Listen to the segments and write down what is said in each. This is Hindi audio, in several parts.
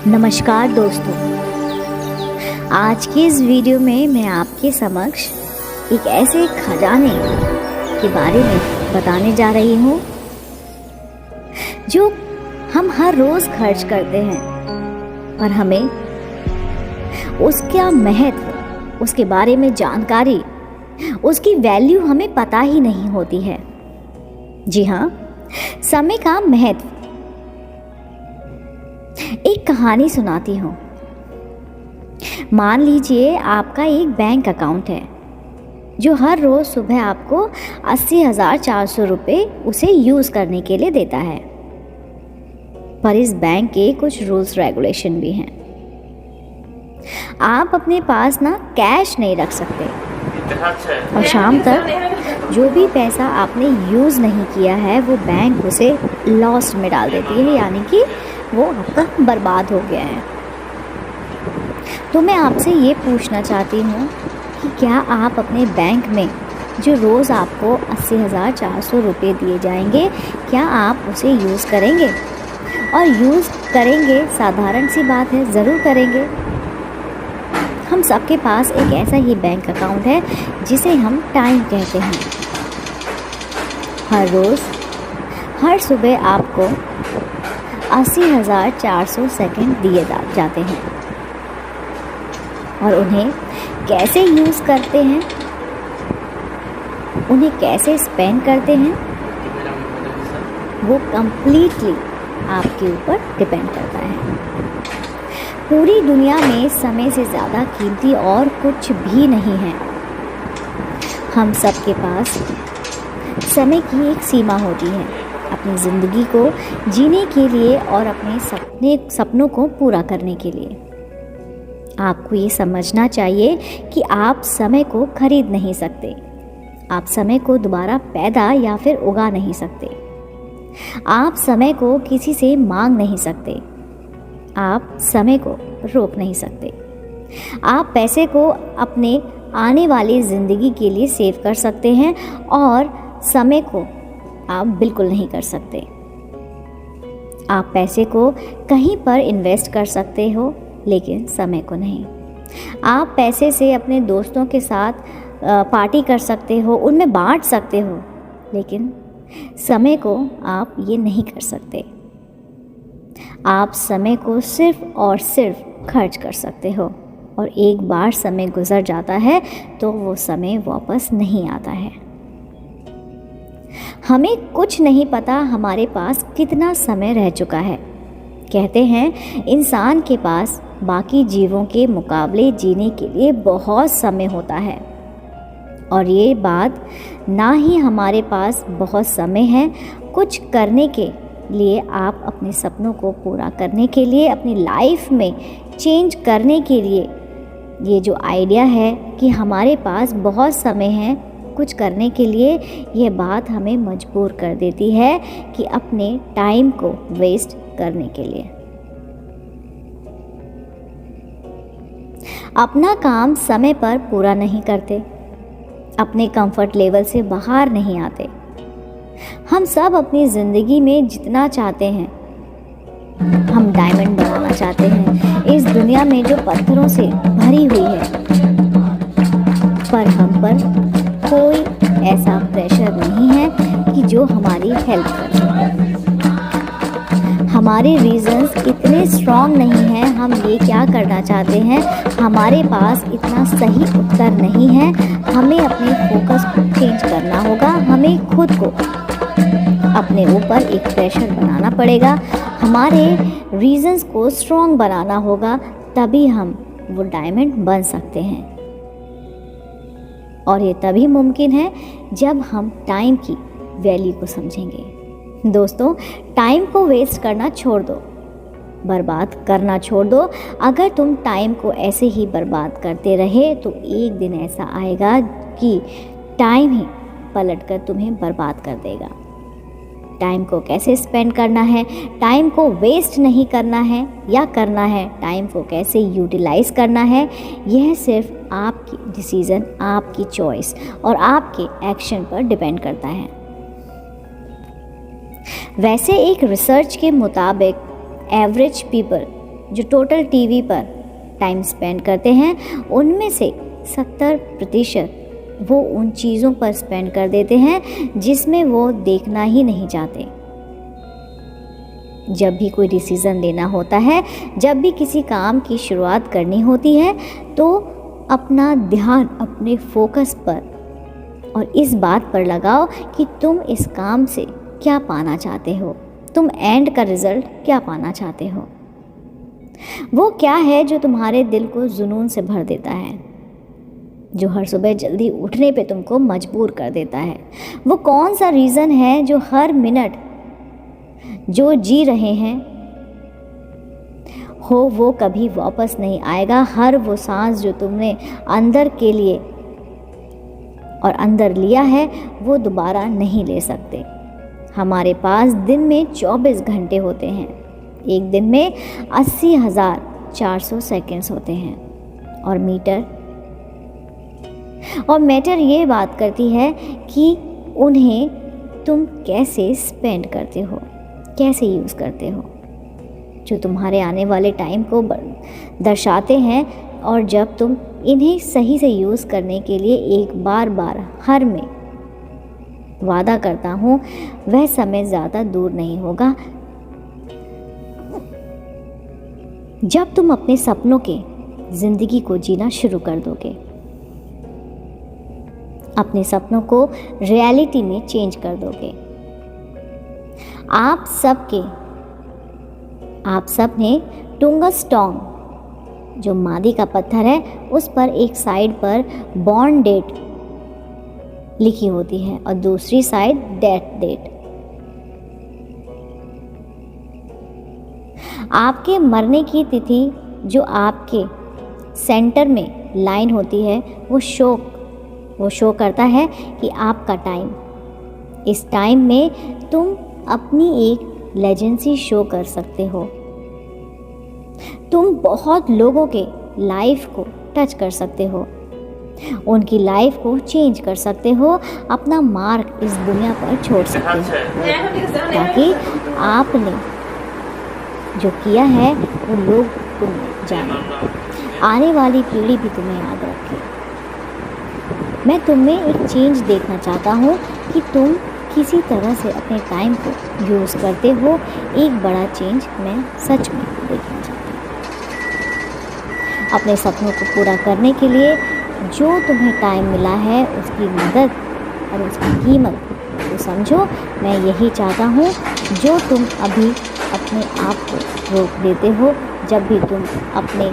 नमस्कार दोस्तों, आज की इस वीडियो में मैं आपके समक्ष एक ऐसे खजाने के बारे में बताने जा रही हूँ जो हम हर रोज खर्च करते हैं, पर हमें उसका महत्व, उसके बारे में जानकारी, उसकी वैल्यू हमें पता ही नहीं होती है। जी हाँ, समय का महत्व। एक कहानी सुनाती हूँ। मान लीजिए आपका एक बैंक अकाउंट है जो हर रोज़ सुबह आपको 80,400 रुपये उसे यूज़ करने के लिए देता है, पर इस बैंक के कुछ रूल्स रेगुलेशन भी हैं। आप अपने पास ना कैश नहीं रख सकते, और शाम तक जो भी पैसा आपने यूज़ नहीं किया है वो बैंक उसे लॉस में डाल देती है, यानी कि वो आपका बर्बाद हो गया है। तो मैं आपसे ये पूछना चाहती हूँ कि क्या आप अपने बैंक में जो रोज़ आपको 80,400 रुपये दिए जाएंगे, क्या आप उसे यूज़ करेंगे? और यूज़ करेंगे, साधारण सी बात है, ज़रूर करेंगे। हम सबके पास एक ऐसा ही बैंक अकाउंट है जिसे हम टाइम कहते हैं। हर रोज़, हर सुबह आपको 80,400 सेकंड दिए जाते हैं, और उन्हें कैसे यूज़ करते हैं, उन्हें कैसे स्पेंड करते हैं, वो कंप्लीटली आपके ऊपर डिपेंड करता है। पूरी दुनिया में समय से ज़्यादा कीमती और कुछ भी नहीं है। हम सबके पास समय की एक सीमा होती है अपनी ज़िंदगी को जीने के लिए और अपने सपनों को पूरा करने के लिए। आपको ये समझना चाहिए कि आप समय को खरीद नहीं सकते, आप समय को दोबारा पैदा या फिर उगा नहीं सकते, आप समय को किसी से मांग नहीं सकते, आप समय को रोक नहीं सकते। आप पैसे को अपने आने वाली ज़िंदगी के लिए सेव कर सकते हैं, और समय को आप बिल्कुल नहीं कर सकते। आप पैसे को कहीं पर इन्वेस्ट कर सकते हो, लेकिन समय को नहीं। आप पैसे से अपने दोस्तों के साथ पार्टी कर सकते हो, उनमें बांट सकते हो, लेकिन समय को आप ये नहीं कर सकते। आप समय को सिर्फ और सिर्फ खर्च कर सकते हो, और एक बार समय गुजर जाता है तो वो समय वापस नहीं आता है। हमें कुछ नहीं पता हमारे पास कितना समय रह चुका है। कहते हैं इंसान के पास बाकी जीवों के मुकाबले जीने के लिए बहुत समय होता है, और ये बात ना ही हमारे पास बहुत समय है कुछ करने के लिए, आप अपने सपनों को पूरा करने के लिए, अपनी लाइफ में चेंज करने के लिए। ये जो आइडिया है कि हमारे पास बहुत समय है कुछ करने के लिए, यह बात हमें मजबूर कर देती है कि अपने टाइम को वेस्ट करने के लिए। अपना काम समय पर पूरा नहीं करते, अपने कंफर्ट लेवल से बाहर नहीं आते। हम सब अपनी ज़िंदगी में जितना चाहते हैं, हम डायमंड बनाना चाहते हैं इस दुनिया में जो पत्थरों से भरी हुई है, पर हम पर कोई ऐसा प्रेशर नहीं है कि जो हमारी हेल्प कर सके। हमारे रीजंस इतने स्ट्रॉन्ग नहीं हैं हम ये क्या करना चाहते हैं, हमारे पास इतना सही उत्तर नहीं है। हमें अपने फोकस को चेंज करना होगा, हमें खुद को अपने ऊपर एक प्रेशर बनाना पड़ेगा, हमारे रीजंस को स्ट्रॉन्ग बनाना होगा, तभी हम वो डायमंड बन सकते हैं। और ये तभी मुमकिन है जब हम टाइम की वैल्यू को समझेंगे। दोस्तों, टाइम को वेस्ट करना छोड़ दो, बर्बाद करना छोड़ दो। अगर तुम टाइम को ऐसे ही बर्बाद करते रहे तो एक दिन ऐसा आएगा कि टाइम ही पलटकर तुम्हें बर्बाद कर देगा। टाइम को कैसे स्पेंड करना है, टाइम को वेस्ट नहीं करना है या करना है, टाइम को कैसे यूटिलाइज़ करना है, यह सिर्फ आपकी डिसीज़न, आपकी चॉइस और आपके एक्शन पर डिपेंड करता है। वैसे एक रिसर्च के मुताबिक एवरेज पीपल जो टोटल टीवी पर टाइम स्पेंड करते हैं उनमें से 70% वो उन चीज़ों पर स्पेंड कर देते हैं जिसमें वो देखना ही नहीं चाहते। जब भी कोई डिसीज़न लेना होता है, जब भी किसी काम की शुरुआत करनी होती है, तो अपना ध्यान अपने फोकस पर और इस बात पर लगाओ कि तुम इस काम से क्या पाना चाहते हो, तुम एंड का रिज़ल्ट क्या पाना चाहते हो। वो क्या है जो तुम्हारे दिल को जुनून से भर देता है, जो हर सुबह जल्दी उठने पे तुमको मजबूर कर देता है। वो कौन सा रीज़न है जो हर मिनट जो जी रहे हैं हो वो कभी वापस नहीं आएगा। हर वो सांस जो तुमने अंदर के लिए और अंदर लिया है वो दोबारा नहीं ले सकते। हमारे पास दिन में 24 घंटे होते हैं, एक दिन में 80,400 सेकंड्स होते हैं। और मैटर ये बात करती है कि उन्हें तुम कैसे स्पेंड करते हो, कैसे यूज़ करते हो, जो तुम्हारे आने वाले टाइम को दर्शाते हैं। और जब तुम इन्हें सही से यूज़ करने के लिए एक बार हर में वादा करता हूँ, वह समय ज़्यादा दूर नहीं होगा जब तुम अपने सपनों के ज़िंदगी को जीना शुरू कर दोगे, अपने सपनों को रियलिटी में चेंज कर दोगे। आप सब ने टुंगस्टोंग जो मादी का पत्थर है उस पर एक साइड पर बॉर्न डेट लिखी होती है और दूसरी साइड डेथ डेट। आपके मरने की तिथि जो आपके सेंटर में लाइन होती है वो शो करता है कि आपका टाइम, इस टाइम में तुम अपनी एक लेजेंसी शो कर सकते हो। तुम बहुत लोगों के लाइफ को टच कर सकते हो, उनकी लाइफ को चेंज कर सकते हो, अपना मार्क इस दुनिया पर छोड़ सकते हो, ताकि आपने जो किया है वो लोग तुम जाने, आने वाली पीढ़ी भी तुम्हें याद रखे। मैं तुम में एक चेंज देखना चाहता हूँ कि तुम किसी तरह से अपने टाइम को यूज़ करते हो। एक बड़ा चेंज मैं सच में देखना चाहती हूँ। अपने सपनों को पूरा करने के लिए जो तुम्हें टाइम मिला है उसकी मदद और उसकी कीमत तो समझो। मैं यही चाहता हूँ, जो तुम अभी अपने आप को रोक देते हो, जब भी तुम अपने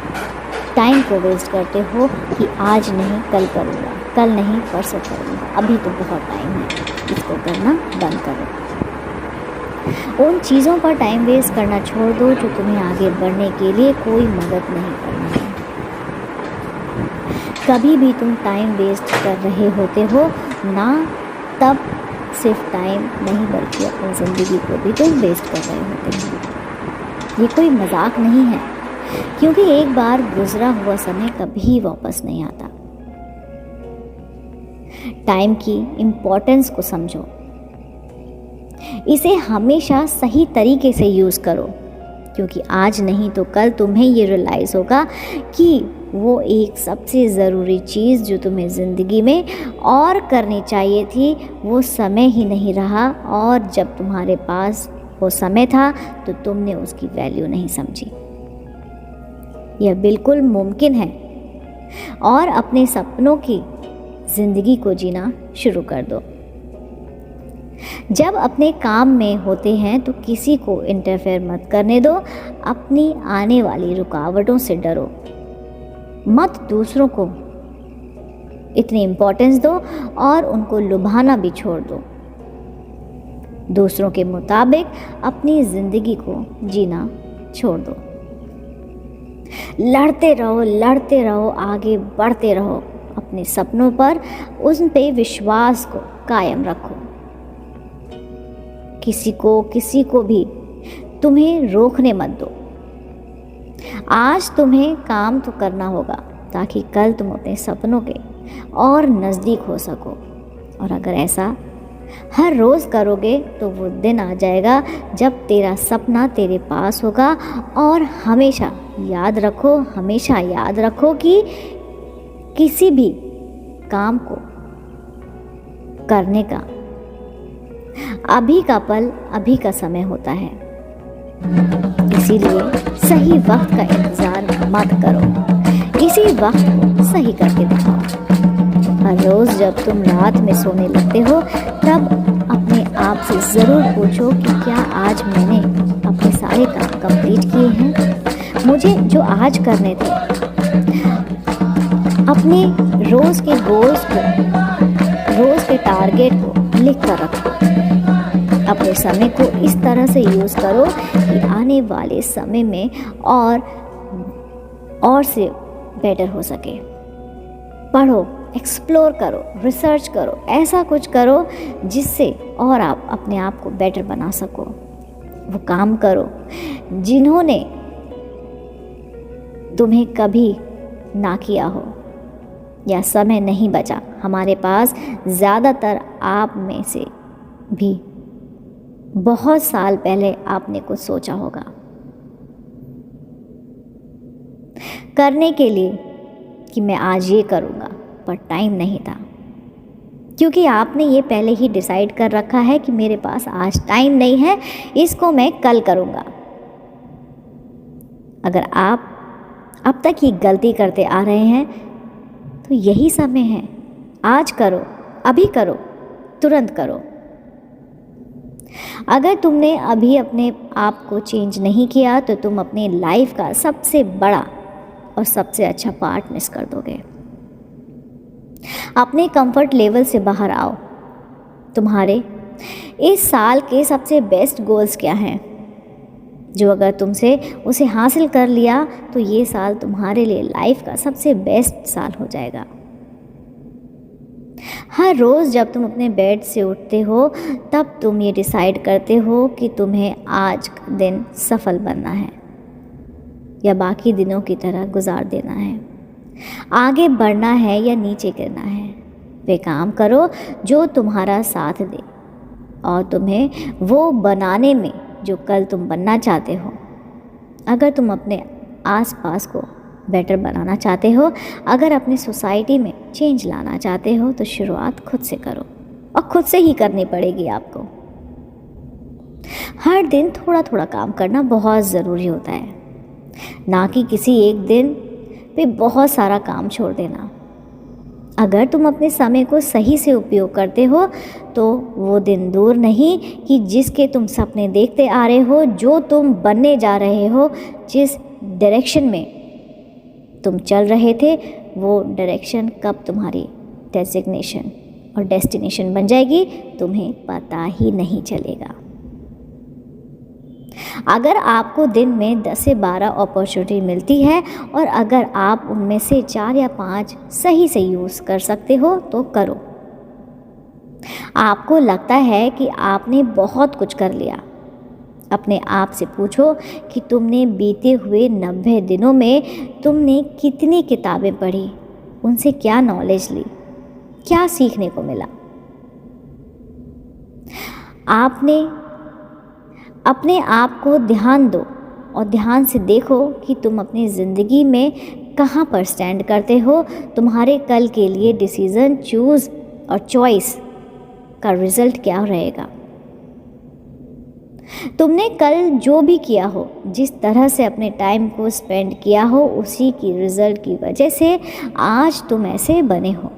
टाइम को वेस्ट करते हो कि आज नहीं कल करूँगा, कल नहीं परसों करूँगा, अभी तो बहुत टाइम है, इसको करना बंद करो। उन चीज़ों पर टाइम वेस्ट करना छोड़ दो जो तुम्हें आगे बढ़ने के लिए कोई मदद नहीं करना है। कभी भी तुम टाइम वेस्ट कर रहे होते हो ना, तब सिर्फ टाइम नहीं बल्कि अपनी ज़िंदगी को भी तुम वेस्ट कर रहे होते हो। ये कोई मजाक नहीं है, क्योंकि एक बार गुजरा हुआ समय कभी वापस नहीं आता। टाइम की इम्पोर्टेंस को समझो, इसे हमेशा सही तरीके से यूज़ करो, क्योंकि आज नहीं तो कल तुम्हें ये रियलाइज़ होगा कि वो एक सबसे ज़रूरी चीज़ जो तुम्हें ज़िंदगी में और करनी चाहिए थी वो समय ही नहीं रहा, और जब तुम्हारे पास वो समय था तो तुमने उसकी वैल्यू नहीं समझी। यह बिल्कुल मुमकिन है, और अपने सपनों की ज़िंदगी को जीना शुरू कर दो। जब अपने काम में होते हैं तो किसी को इंटरफेयर मत करने दो, अपनी आने वाली रुकावटों से डरो मत, दूसरों को इतनी इम्पोर्टेंस दो और उनको लुभाना भी छोड़ दो। दूसरों के मुताबिक अपनी ज़िंदगी को जीना छोड़ दो। लड़ते रहो, आगे बढ़ते रहो, अपने सपनों पर, उन पे विश्वास को कायम रखो। किसी को भी तुम्हें रोकने मत दो। आज तुम्हें काम तो करना होगा ताकि कल तुम अपने सपनों के और नज़दीक हो सको, और अगर ऐसा हर रोज़ करोगे तो वो दिन आ जाएगा जब तेरा सपना तेरे पास होगा। और हमेशा याद रखो कि किसी भी काम को करने का अभी का पल, अभी का समय होता है। इसीलिए सही वक्त का इंतज़ार मत करो, इसी वक्त को सही करके दिखाओ। हर रोज़ जब तुम रात में सोने लगते हो तब अपने आप से ज़रूर पूछो कि क्या आज मैंने अपने सारे काम कंप्लीट किए हैं। मुझे जो आज करने थे, अपने रोज़ के गोल्स को, रोज़ के टारगेट को लिख कर रखो। अपने समय को इस तरह से यूज़ करो कि आने वाले समय में और से बेटर हो सके। पढ़ो, एक्सप्लोर करो, रिसर्च करो, ऐसा कुछ करो जिससे और आप अपने आप को बेटर बना सको। वो काम करो जिन्होंने तुम्हें कभी ना किया हो, या समय नहीं बचा हमारे पास। ज़्यादातर आप में से भी बहुत साल पहले आपने कुछ सोचा होगा करने के लिए कि मैं आज ये करूँगा, पर टाइम नहीं था, क्योंकि आपने ये पहले ही डिसाइड कर रखा है कि मेरे पास आज टाइम नहीं है, इसको मैं कल करूँगा। अगर आप अब तक ये गलती करते आ रहे हैं तो यही समय है, आज करो, अभी करो, तुरंत करो। अगर तुमने अभी अपने आप को चेंज नहीं किया तो तुम अपनी लाइफ का सबसे बड़ा और सबसे अच्छा पार्ट मिस कर दोगे। अपने कंफर्ट लेवल से बाहर आओ। तुम्हारे इस साल के सबसे बेस्ट गोल्स क्या हैं, जो अगर तुमसे उसे हासिल कर लिया तो ये साल तुम्हारे लिए लाइफ का सबसे बेस्ट साल हो जाएगा। हर रोज़ जब तुम अपने बेड से उठते हो तब तुम ये डिसाइड करते हो कि तुम्हें आज का दिन सफल बनना है या बाकी दिनों की तरह गुजार देना है, आगे बढ़ना है या नीचे गिरना है। वे काम करो जो तुम्हारा साथ दे और तुम्हें वो बनाने में जो कल तुम बनना चाहते हो। अगर तुम अपने आसपास को बेटर बनाना चाहते हो, अगर अपनी सोसाइटी में चेंज लाना चाहते हो, तो शुरुआत खुद से करो और खुद से ही करनी पड़ेगी आपको। हर दिन थोड़ा थोड़ा काम करना बहुत ज़रूरी होता है, ना कि किसी एक दिन पे बहुत सारा काम छोड़ देना। अगर तुम अपने समय को सही से उपयोग करते हो तो वो दिन दूर नहीं कि जिसके तुम सपने देखते आ रहे हो, जो तुम बनने जा रहे हो, जिस डायरेक्शन में तुम चल रहे थे, वो डायरेक्शन कब तुम्हारी डेजिग्नेशन और डेस्टिनेशन बन जाएगी तुम्हें पता ही नहीं चलेगा। अगर आपको दिन में 10 से 12 अपॉर्चुनिटी मिलती है और अगर आप उनमें से 4 या 5 सही से यूज़ कर सकते हो तो करो। आपको लगता है कि आपने बहुत कुछ कर लिया, अपने आप से पूछो कि तुमने बीते हुए 90 दिनों में तुमने कितनी किताबें पढ़ी, उनसे क्या नॉलेज ली, क्या सीखने को मिला। आपने अपने आप को ध्यान दो और ध्यान से देखो कि तुम अपनी ज़िंदगी में कहाँ पर स्टैंड करते हो। तुम्हारे कल के लिए डिसीज़न, चूज़ और चॉइस का रिज़ल्ट क्या रहेगा। तुमने कल जो भी किया हो, जिस तरह से अपने टाइम को स्पेंड किया हो, उसी की रिज़ल्ट की वजह से आज तुम ऐसे बने हो।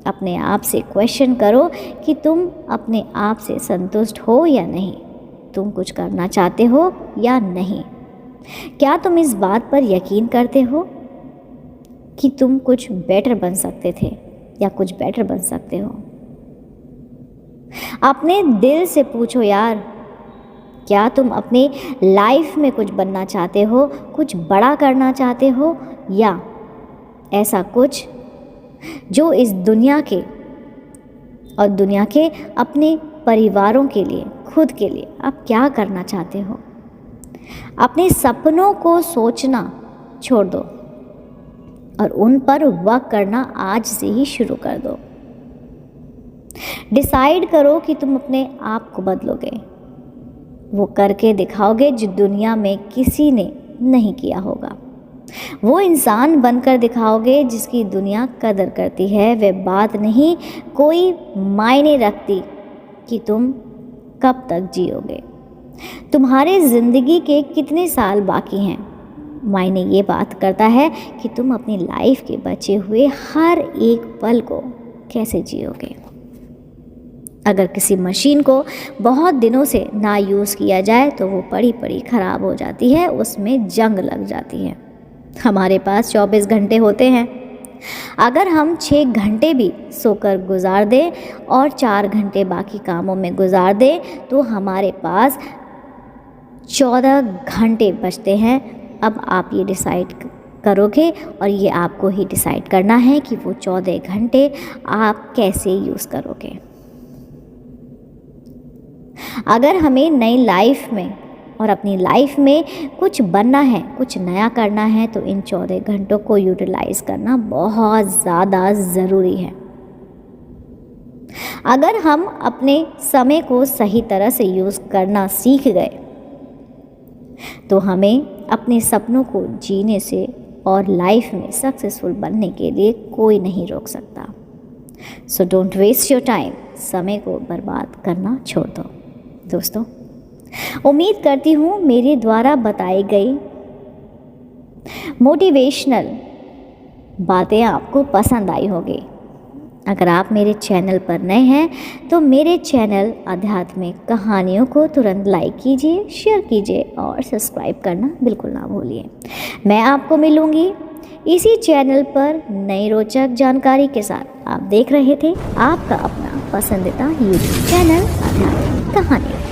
अपने आप से क्वेश्चन करो कि तुम अपने आप से संतुष्ट हो या नहीं, तुम कुछ करना चाहते हो या नहीं। क्या तुम इस बात पर यकीन करते हो कि तुम कुछ बेटर बन सकते थे या कुछ बेटर बन सकते हो। अपने दिल से पूछो यार, क्या तुम अपनी लाइफ में कुछ बनना चाहते हो, कुछ बड़ा करना चाहते हो, या ऐसा कुछ जो इस दुनिया के और दुनिया के अपने परिवारों के लिए, खुद के लिए आप क्या करना चाहते हो। अपने सपनों को सोचना छोड़ दो और उन पर वर्क करना आज से ही शुरू कर दो। डिसाइड करो कि तुम अपने आप को बदलोगे, वो करके दिखाओगे जो दुनिया में किसी ने नहीं किया होगा। वो इंसान बनकर दिखाओगे जिसकी दुनिया कदर करती है। वे बात नहीं कोई मायने रखती कि तुम कब तक जियोगे, तुम्हारे ज़िंदगी के कितने साल बाकी हैं। मायने ये बात करता है कि तुम अपनी लाइफ के बचे हुए हर एक पल को कैसे जियोगे। अगर किसी मशीन को बहुत दिनों से ना यूज़ किया जाए तो वो पड़ी पड़ी ख़राब हो जाती है, उसमें जंग लग जाती है। हमारे पास 24 घंटे होते हैं। अगर हम 6 घंटे भी सोकर गुजार दें और 4 घंटे बाकी कामों में गुजार दें तो हमारे पास 14 घंटे बचते हैं। अब आप ये डिसाइड करोगे और ये आपको ही डिसाइड करना है कि वो 14 घंटे आप कैसे यूज़ करोगे। अगर हमें नई लाइफ में और अपनी लाइफ में कुछ बनना है, कुछ नया करना है तो इन 14 घंटों को यूटिलाइज़ करना बहुत ज़्यादा ज़रूरी है। अगर हम अपने समय को सही तरह से यूज़ करना सीख गए तो हमें अपने सपनों को जीने से और लाइफ में सक्सेसफुल बनने के लिए कोई नहीं रोक सकता। So don't waste your time, समय को बर्बाद करना छोड़ दो। दोस्तों, उम्मीद करती हूँ मेरे द्वारा बताई गई मोटिवेशनल बातें आपको पसंद आई होगी। अगर आप मेरे चैनल पर नए हैं तो मेरे चैनल आध्यात्मिक कहानियों को तुरंत लाइक कीजिए, शेयर कीजिए और सब्सक्राइब करना बिल्कुल ना भूलिए। मैं आपको मिलूँगी इसी चैनल पर नई रोचक जानकारी के साथ। आप देख रहे थे आपका अपना पसंदीदा यूट्यूब चैनल आध्यात्मिक कहानी।